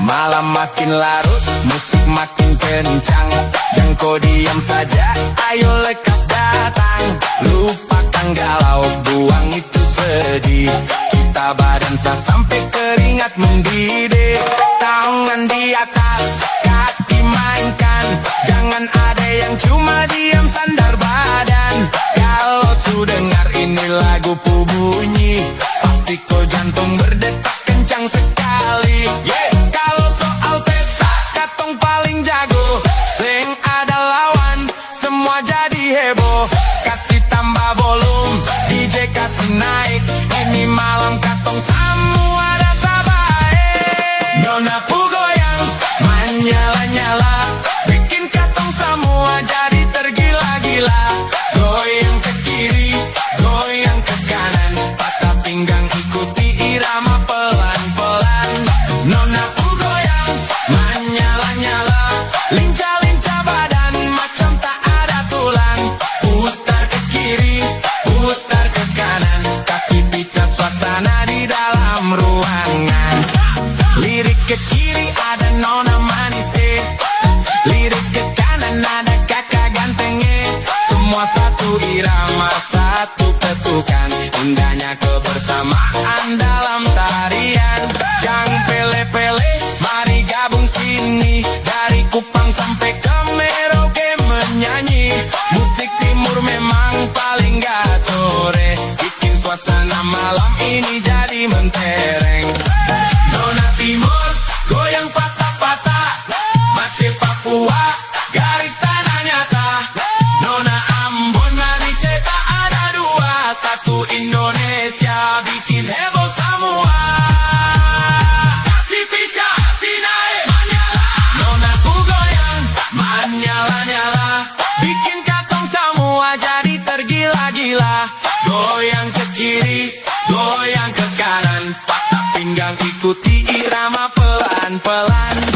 Malam makin larut, musik makin kencang. Jangan kau diam saja, ayo lekas datang. Lupakan galau, buang itu sedih. Kita badansa sampai keringat mendidih. Tangan di atas, kaki mainkan. Jangan ada yang cuma diam sandar badan. Kalau sudah dengar ini lagu pu bunyi, pasti kau jantung berdetak kencang sekali. Kalau soal pesta, katong paling jago. Sing ada lawan, semua jadi heboh. Kasih tambah volume, DJ kasih naik. Ini malam katong semua rasa baik. Nona pu goyang, menyala-nyala, bikin katong semua jadi tergila-gila. Goyang ke kiri, goyang ke kanan, patah pinggang ikuti irama pelan-pelan. Nona pu goyang, menyala-nyala, lincah-lincah badan macam tak ada tulang. Putar ke kiri, putar ke kanan, kasih picah suasana di dalam ruangan. Lirik ke kiri ada nona manis, lirik ke kanan ada kakak gantengnya. Semua satu irama, satu ketukan, indahnya kebersamaan dalam tarian. Jangan pele-pele, mari gabung sini. Dari Kupang sampai ke Merauke menyanyi. Musik timur memang paling gacore, bikin suasana malam ini jadi mentereng. Nona timur, goyang patah-patah, Aceh Papua, garis tanah nyata. Nona Ambon, Malaysia tak ada dua, satu Indonesia bikin heboh semua. Kasih picah, kasih naik, menyala. Nona pu goyang, menyala-nyala, bikin katong semua jadi tergila-gila. Goyang ke kiri, goyang ke kanan, patah pinggang ikuti irama pelan-pelan.